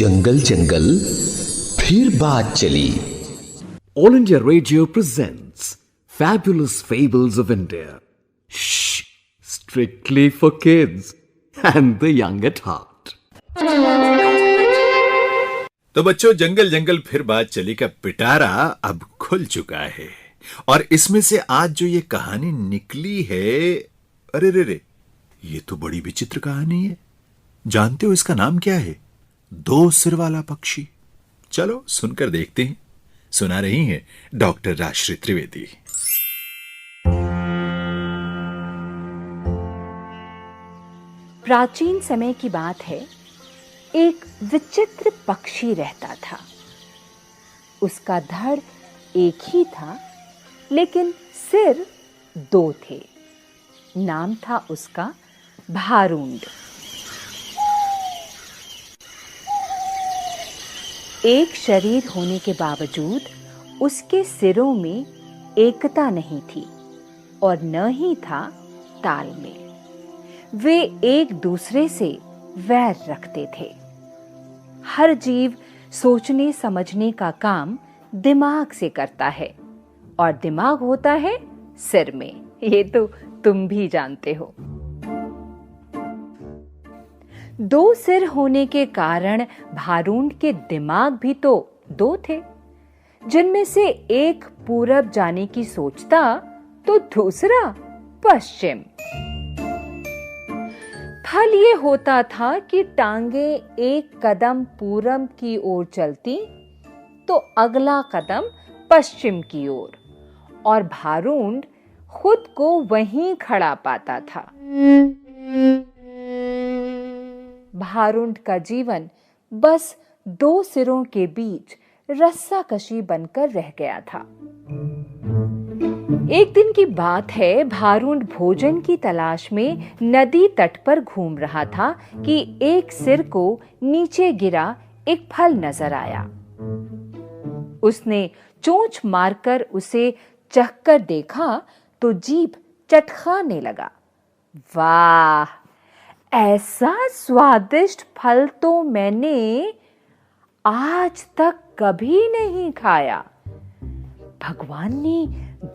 जंगल जंगल फिर बात चली। All India Radio presents Fabulous Fables of India. Shh, strictly for kids and the young at heart. तो बच्चों, जंगल जंगल फिर बात चली का पिटारा अब खुल चुका है और इसमें से आज जो ये कहानी निकली है, अरे रे रे, ये तो बड़ी विचित्र कहानी है। जानते हो इसका नाम क्या है? दो सिर वाला पक्षी। चलो सुनकर देखते हैं। सुना रही हैं डॉक्टर राजश्री त्रिवेदी। प्राचीन समय की बात है। एक विचित्र पक्षी रहता था। उसका धड़ एक ही था, लेकिन सिर दो थे। नाम था उसका भारूंड। एक शरीर होने के बावजूद उसके सिरों में एकता नहीं थी और न ही था तालमेल। वे एक दूसरे से वैर रखते थे। हर जीव सोचने समझने का काम दिमाग से करता है और दिमाग होता है सिर में। ये तो तुम भी जानते हो। दो सिर होने के कारण भारूंड के दिमाग भी तो दो थे, जिनमें से एक पूरब जाने की सोचता तो दूसरा पश्चिम। फल ये होता था कि टांगे एक कदम पूरब की ओर चलती तो अगला कदम पश्चिम की ओर, और भारूंड खुद को वहीं खड़ा पाता था। भारूंड का जीवन बस दो सिरों के बीच रस्साकशी बनकर रह गया था। एक दिन की बात है, भारूंड भोजन की तलाश में नदी तट पर घूम रहा था कि एक सिर को नीचे गिरा एक फल नजर आया। उसने चोंच मारकर उसे चखकर देखा तो जीभ चटखाने लगा। वाह, ऐसा स्वादिष्ट फल तो मैंने आज तक कभी नहीं खाया। भगवान ने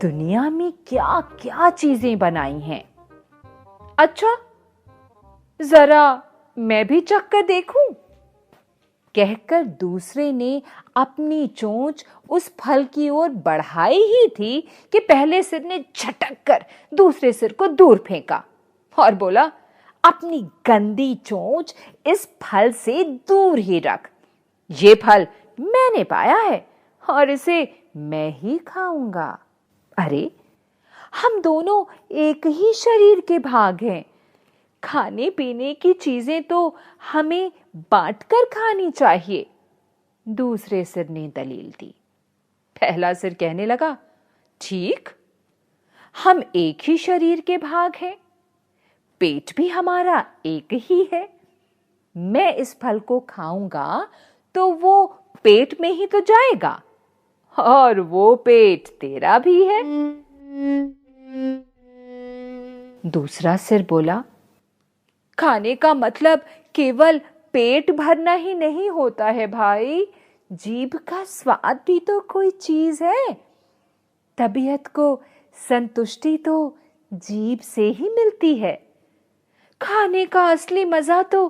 दुनिया में क्या क्या चीजें बनाई हैं। अच्छा, जरा मैं भी चखकर देखूं, कहकर दूसरे ने अपनी चोंच उस फल की ओर बढ़ाई ही थी कि पहले सिर ने झटक कर दूसरे सिर को दूर फेंका और बोला, अपनी गंदी चोंच इस फल से दूर ही रख। ये फल मैंने पाया है और इसे मैं ही खाऊंगा। अरे, हम दोनों एक ही शरीर के भाग हैं। खाने पीने की चीजें तो हमें बांटकर खानी चाहिए। दूसरे सिर ने दलील दी। पहला सिर कहने लगा, ठीक, हम एक ही शरीर के भाग हैं। पेट भी हमारा एक ही है। मैं इस फल को खाऊंगा तो वो पेट में ही तो जाएगा और वो पेट तेरा भी है। दूसरा सिर बोला, खाने का मतलब केवल पेट भरना ही नहीं होता है भाई। जीभ का स्वाद भी तो कोई चीज है। तबीयत को संतुष्टि तो जीभ से ही मिलती है। खाने का असली मजा तो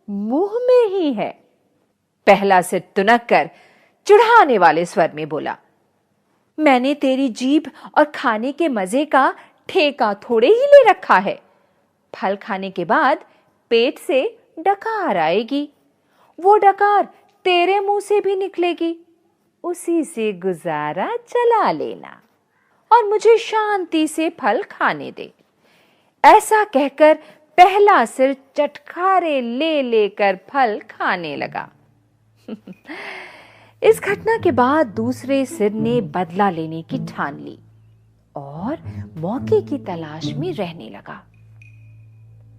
मुंह में ही है। पहला सिर तुनक कर चिढ़ाने वाले स्वर में बोला, मैंने तेरी जीभ और खाने के मजे का ठेका थोड़े ही ले रखा है। फल खाने के बाद पेट से डकार आएगी। वो डकार तेरे मुंह से भी निकलेगी। उसी से गुजारा चला लेना और मुझे शांति से फल खाने दे। ऐसा कहकर पहला सिर चटखारे ले लेकर फल खाने लगा। इस घटना के बाद दूसरे सिर ने बदला लेने की ठान ली और मौके की तलाश में रहने लगा।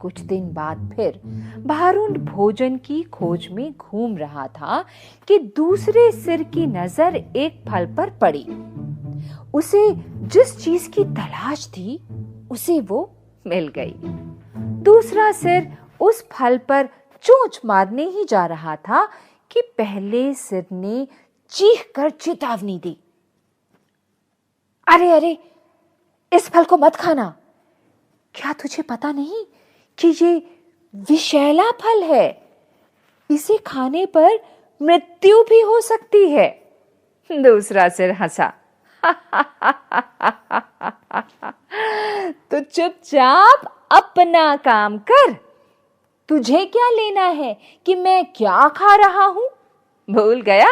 कुछ दिन बाद फिर भारूंड भोजन की खोज में घूम रहा था कि दूसरे सिर की नजर एक फल पर पड़ी। उसे जिस चीज की तलाश थी उसे वो मिल गई। दूसरा सिर उस फल पर चोंच मारने ही जा रहा था कि पहले सिर ने चीख कर चेतावनी दी, अरे अरे, इस फल को मत खाना। क्या तुझे पता नहीं कि ये विषैला फल है? इसे खाने पर मृत्यु भी हो सकती है। दूसरा सिर हंसा। तो चुपचाप अपना काम कर। तुझे क्या लेना है कि मैं क्या खा रहा हूं? भूल गया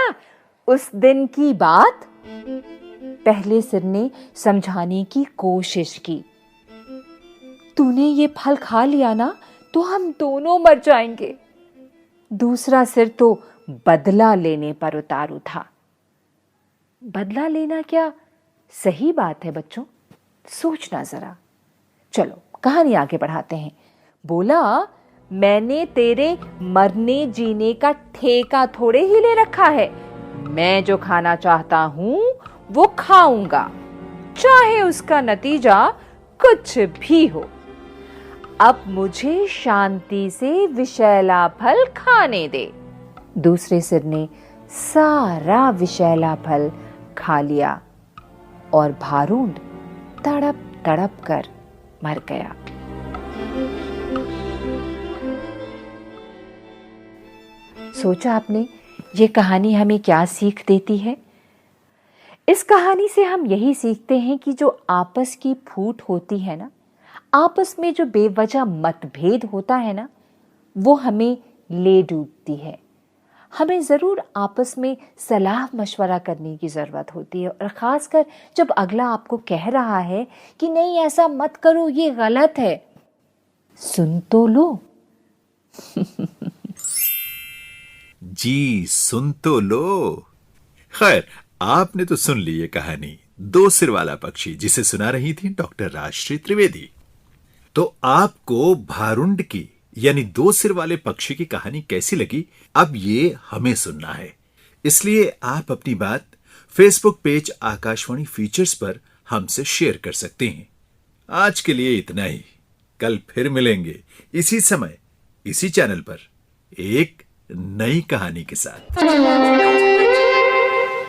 उस दिन की बात? पहले सिर ने समझाने की कोशिश की, तूने ये फल खा लिया ना तो हम दोनों मर जाएंगे। दूसरा सिर तो बदला लेने पर उतारू था। बदला लेना क्या सही बात है बच्चों? सोचना जरा। चलो कहानी आगे बढ़ाते हैं। बोला, मैंने तेरे मरने जीने का ठेका थोड़े ही ले रखा है। मैं जो खाना चाहता हूं वो खाऊंगा, चाहे उसका नतीजा कुछ भी हो। अब मुझे शांति से विषैला फल खाने दे। दूसरे सिर ने सारा विषैला फल खा लिया और भारूड तड़प तड़प कर मर गया। सोचा आपने ये कहानी हमें क्या सीख देती है? इस कहानी से हम यही सीखते हैं कि जो आपस की फूट होती है ना, आपस में जो बेवजह मतभेद होता है ना, वो हमें ले डूबती है। हमें ज़रूर आपस में सलाह मशवरा करने की ज़रूरत होती है, और ख़ासकर जब अगला आपको कह रहा है कि नहीं ऐसा मत करो, ये गलत है। सुन तो लो। जी सुन तो लो। खैर, आपने तो सुन ली ये कहानी, दो सिर वाला पक्षी, जिसे सुना रही थी डॉक्टर राजश्री त्रिवेदी। तो आपको भारुंड की यानी दो सिर वाले पक्षी की कहानी कैसी लगी, अब ये हमें सुनना है। इसलिए आप अपनी बात फेसबुक पेज आकाशवाणी फीचर्स पर हमसे शेयर कर सकते हैं। आज के लिए इतना ही। कल फिर मिलेंगे इसी समय इसी चैनल पर एक नई कहानी के साथ।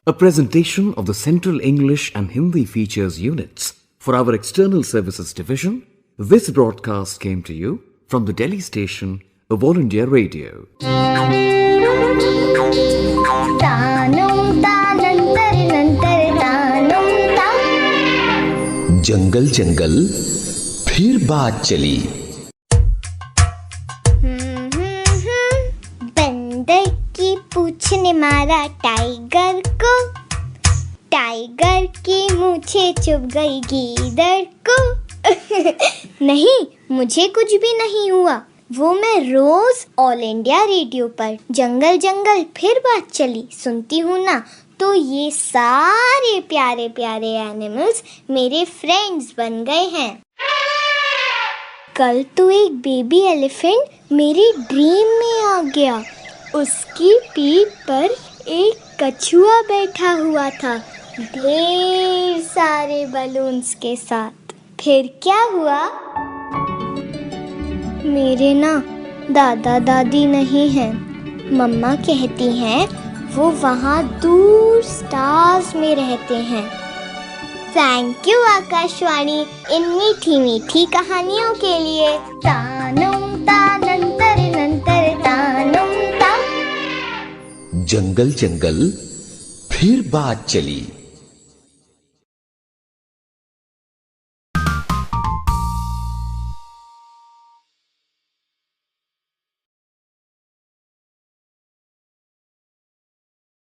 A presentation of the Central English and Hindi Features units for our External Services Division. This broadcast came to you from the Delhi station of All India Radio. जंगल जंगल फिर बात चली। बंदर की पूंछ ने मारा टाइगर को, टाइगर की मूछें चुभ गई गीदड़ को। नहीं, मुझे कुछ भी नहीं हुआ। वो मैं रोज ऑल इंडिया रेडियो पर जंगल जंगल फिर बात चली सुनती हूँ ना, तो ये सारे प्यारे प्यारे एनिमल्स मेरे फ्रेंड्स बन गए हैं। कल तो एक बेबी एलिफेंट मेरी ड्रीम में आ गया। उसकी पीठ पर एक कछुआ बैठा हुआ था, ढेर सारे बलून्स के साथ। फिर क्या हुआ? मेरे ना दादा दादी नहीं हैं। मम्मा कहती हैं वो वहाँ दूर स्टार्स में रहते हैं। थैंक यू आकाशवाणी इन मीठी मीठी कहानियों के लिए। तानुम तानंतर नंतर तानुम ता। जंगल जंगल फिर बात चली।